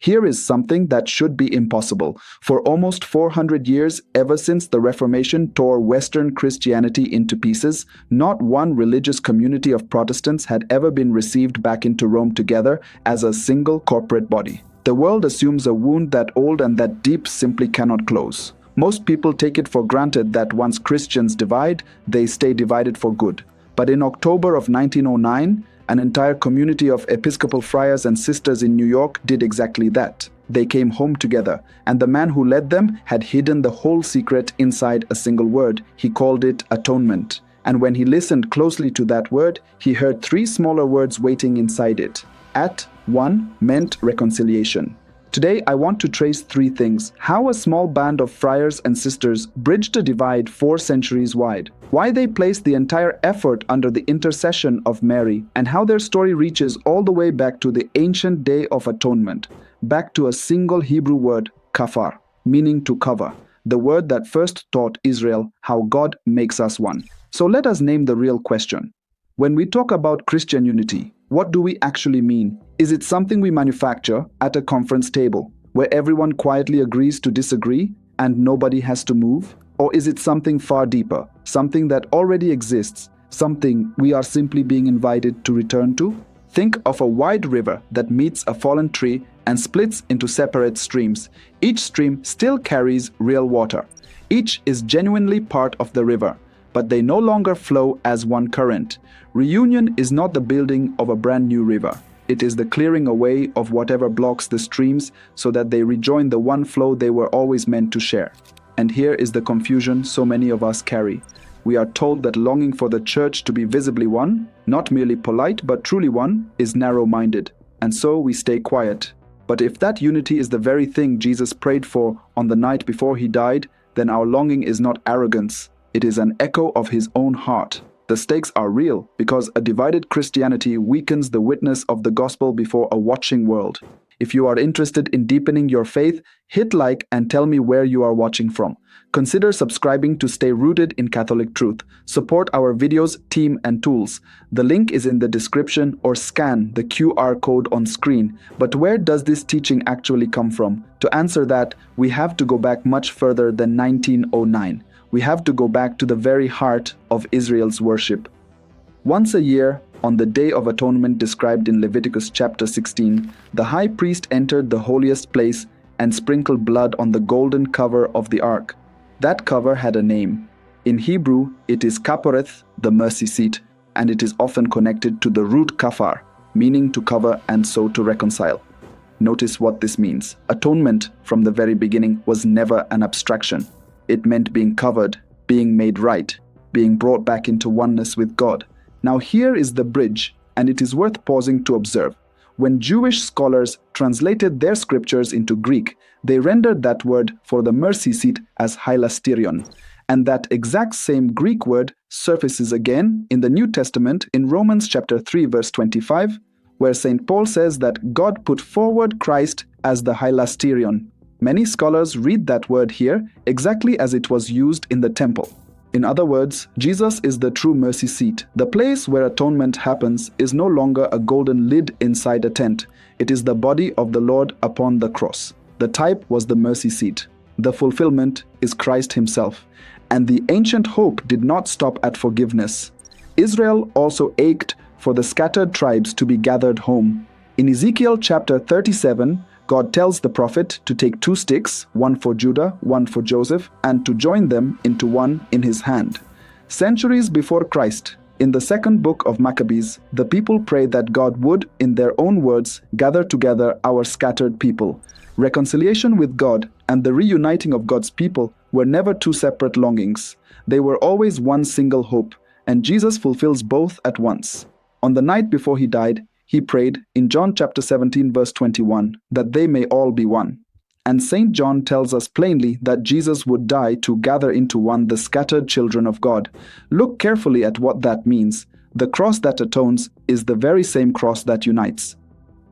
Here is something that should be impossible. For almost 400 years, ever since the Reformation tore Western Christianity into pieces, not one religious community of Protestants had ever been received back into Rome together as a single corporate body. The world assumes a wound that old and that deep simply cannot close. Most people take it for granted that once Christians divide, they stay divided for good. But in October of 1909, an entire community of Episcopal friars and sisters in New York did exactly that. They came home together, and the man who led them had hidden the whole secret inside a single word. He called it Atonement. And when he listened closely to that word, he heard three smaller words waiting inside it. At, one, meant reconciliation. Today, I want to trace three things. How a small band of friars and sisters bridged a divide 4 centuries wide. Why they placed the entire effort under the intercession of Mary, and how their story reaches all the way back to the ancient day of atonement, back to a single Hebrew word, kafar, meaning to cover, the word that first taught Israel how God makes us one. So let us name the real question. When we talk about Christian unity, what do we actually mean? Is it something we manufacture at a conference table, where everyone quietly agrees to disagree and nobody has to move? Or is it something far deeper, something that already exists, something we are simply being invited to return to? Think of a wide river that meets a fallen tree and splits into separate streams. Each stream still carries real water. Each is genuinely part of the river, but they no longer flow as one current. Reunion is not the building of a brand new river. It is the clearing away of whatever blocks the streams so that they rejoin the one flow they were always meant to share. And here is the confusion so many of us carry. We are told that longing for the church to be visibly one, not merely polite but truly one, is narrow-minded. And so we stay quiet. But if that unity is the very thing Jesus prayed for on the night before he died, then our longing is not arrogance. It is an echo of his own heart. The stakes are real because a divided Christianity weakens the witness of the gospel before a watching world. If you are interested in deepening your faith, hit like and tell me where you are watching from. Consider subscribing to stay rooted in Catholic truth. Support our videos, team, and tools. The link is in the description, or scan the QR code on screen. But where does this teaching actually come from? To answer that, we have to go back much further than 1909. We have to go back to the very heart of Israel's worship. Once a year, on the Day of Atonement described in Leviticus chapter 16, the high priest entered the holiest place and sprinkled blood on the golden cover of the ark. That cover had a name. In Hebrew, it is kaporeth, the mercy seat, and it is often connected to the root kafar, meaning to cover and so to reconcile. Notice what this means. Atonement, from the very beginning, was never an abstraction. It meant being covered, being made right, being brought back into oneness with God. Now here is the bridge, and it is worth pausing to observe. When Jewish scholars translated their scriptures into Greek, they rendered that word for the mercy seat as hilasterion, and that exact same Greek word surfaces again in the New Testament in Romans chapter 3 verse 25, where St. Paul says that God put forward Christ as the hilasterion. Many scholars read that word here exactly as it was used in the temple. In other words, Jesus is the true mercy seat. The place where atonement happens is no longer a golden lid inside a tent. It is the body of the Lord upon the cross. The type was the mercy seat. The fulfillment is Christ himself. And the ancient hope did not stop at forgiveness. Israel also ached for the scattered tribes to be gathered home. In Ezekiel chapter 37, God tells the prophet to take 2 sticks, one for Judah, one for Joseph, and to join them into one in his hand. Centuries before Christ, in the second book of Maccabees, the people prayed that God would, in their own words, gather together our scattered people. Reconciliation with God and the reuniting of God's people were never two separate longings. They were always one single hope, and Jesus fulfills both at once. On the night before he died, he prayed in John chapter 17 verse 21 that they may all be one. And St. John tells us plainly that Jesus would die to gather into one the scattered children of God. Look carefully at what that means. The cross that atones is the very same cross that unites.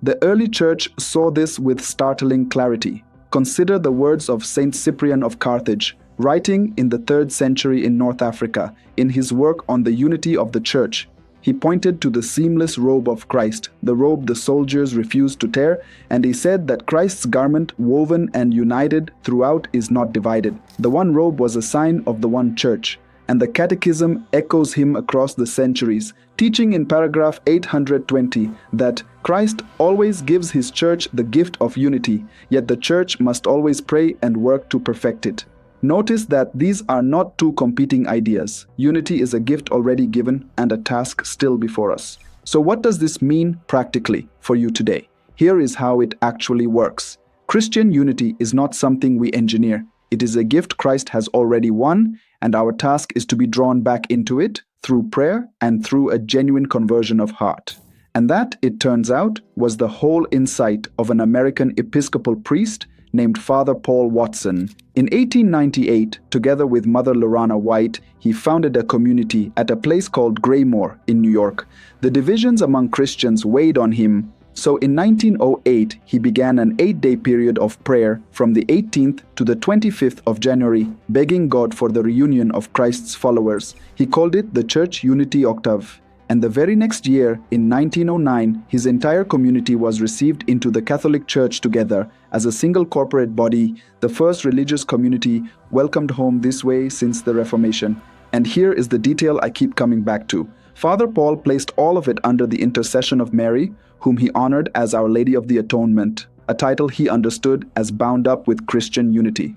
The early church saw this with startling clarity. Consider the words of St. Cyprian of Carthage, writing in the 3rd century in North Africa, in his work on the unity of the church. He pointed to the seamless robe of Christ, the robe the soldiers refused to tear, and he said that Christ's garment, woven and united throughout, is not divided. The one robe was a sign of the one church, and the Catechism echoes him across the centuries, teaching in paragraph 820 that Christ always gives his church the gift of unity, yet the church must always pray and work to perfect it. Notice that these are not two competing ideas. Unity is a gift already given and a task still before us. So what does this mean practically for you today? Here is how it actually works. Christian unity is not something we engineer. It is a gift Christ has already won, and our task is to be drawn back into it through prayer and through a genuine conversion of heart. And that, it turns out, was the whole insight of an American Episcopal priest named Father Paul Watson. In 1898, together with Mother Lorana White, he founded a community at a place called Graymore in New York. The divisions among Christians weighed on him, so in 1908 he began an 8-day period of prayer from the 18th to the 25th of January, begging God for the reunion of Christ's followers. He called it the Church Unity Octave. And the very next year, in 1909, his entire community was received into the Catholic Church together as a single corporate body, the first religious community welcomed home this way since the Reformation. And here is the detail I keep coming back to. Father Paul placed all of it under the intercession of Mary, whom he honored as Our Lady of the Atonement, a title he understood as bound up with Christian unity.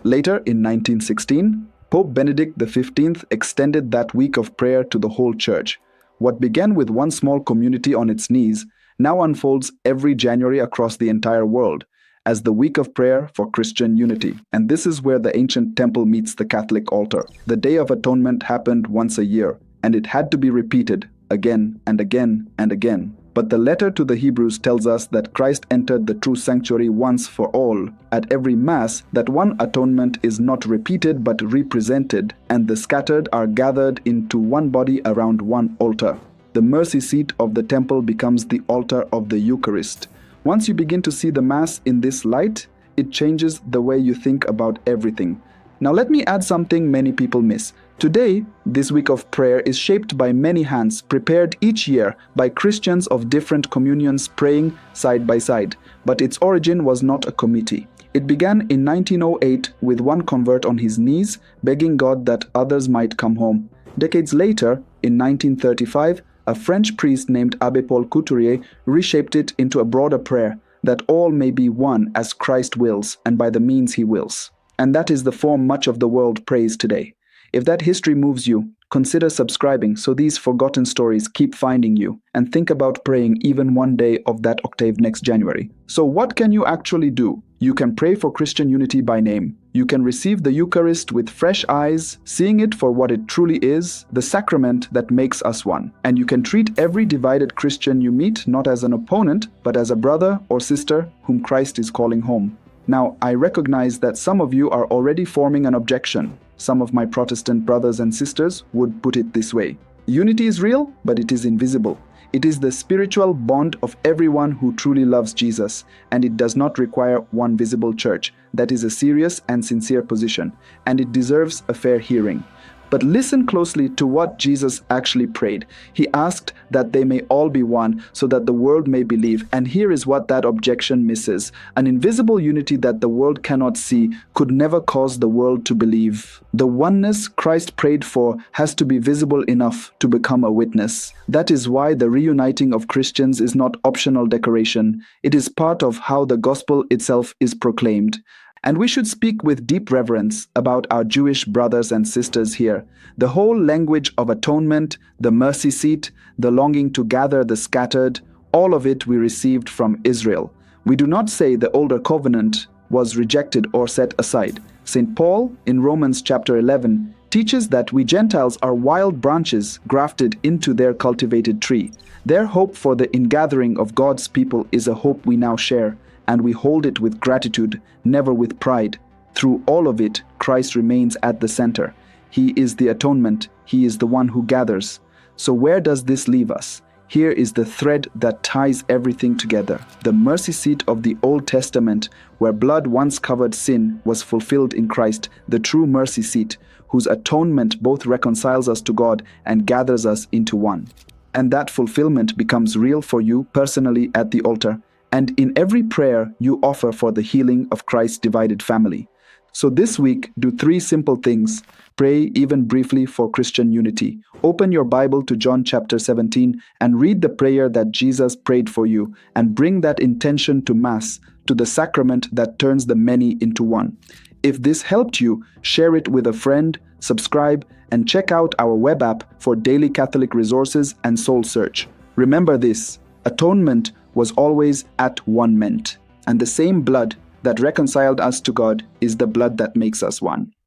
Later, in 1916, Pope Benedict XV extended that week of prayer to the whole church. What began with one small community on its knees now unfolds every January across the entire world as the week of prayer for Christian unity. And this is where the ancient temple meets the Catholic altar. The Day of Atonement happened once a year, and it had to be repeated again and again and again. But the letter to the Hebrews tells us that Christ entered the true sanctuary once for all. At every Mass, that one atonement is not repeated but represented, and the scattered are gathered into one body around one altar. The mercy seat of the temple becomes the altar of the Eucharist. Once you begin to see the Mass in this light, it changes the way you think about everything. Now let me add something many people miss. Today, this week of prayer is shaped by many hands, prepared each year by Christians of different communions praying side by side. But its origin was not a committee. It began in 1908 with one convert on his knees, begging God that others might come home. Decades later, in 1935, a French priest named Abbé Paul Couturier reshaped it into a broader prayer, that all may be one as Christ wills and by the means he wills. And that is the form much of the world prays today. If that history moves you, consider subscribing so these forgotten stories keep finding you, and think about praying even one day of that octave next January. So what can you actually do? You can pray for Christian unity by name. You can receive the Eucharist with fresh eyes, seeing it for what it truly is, the sacrament that makes us one. And you can treat every divided Christian you meet not as an opponent, but as a brother or sister whom Christ is calling home. Now, I recognize that some of you are already forming an objection. Some of my Protestant brothers and sisters would put it this way. Unity is real, but it is invisible. It is the spiritual bond of everyone who truly loves Jesus, and it does not require one visible church. That is a serious and sincere position, and it deserves a fair hearing. But listen closely to what Jesus actually prayed. He asked that they may all be one, so that the world may believe. And here is what that objection misses. An invisible unity that the world cannot see could never cause the world to believe. The oneness Christ prayed for has to be visible enough to become a witness. That is why the reuniting of Christians is not optional decoration. It is part of how the gospel itself is proclaimed. And we should speak with deep reverence about our Jewish brothers and sisters here. The whole language of atonement, the mercy seat, the longing to gather the scattered, all of it we received from Israel. We do not say the older covenant was rejected or set aside. St. Paul, in Romans chapter 11, teaches that we Gentiles are wild branches grafted into their cultivated tree. Their hope for the ingathering of God's people is a hope we now share, and we hold it with gratitude, never with pride. Through all of it, Christ remains at the center. He is the atonement. He is the one who gathers. So where does this leave us? Here is the thread that ties everything together. The mercy seat of the Old Testament, where blood once covered sin, was fulfilled in Christ, the true mercy seat, whose atonement both reconciles us to God and gathers us into one. And that fulfillment becomes real for you personally at the altar and in every prayer you offer for the healing of Christ's divided family. So this week, do 3 simple things. Pray even briefly for Christian unity. Open your Bible to John chapter 17 and read the prayer that Jesus prayed for you, and bring that intention to Mass, to the sacrament that turns the many into one. If this helped you, share it with a friend, subscribe, and check out our web app for daily Catholic resources and soul search. Remember this: atonement was always at one Ment, and the same blood that reconciled us to God is the blood that makes us one.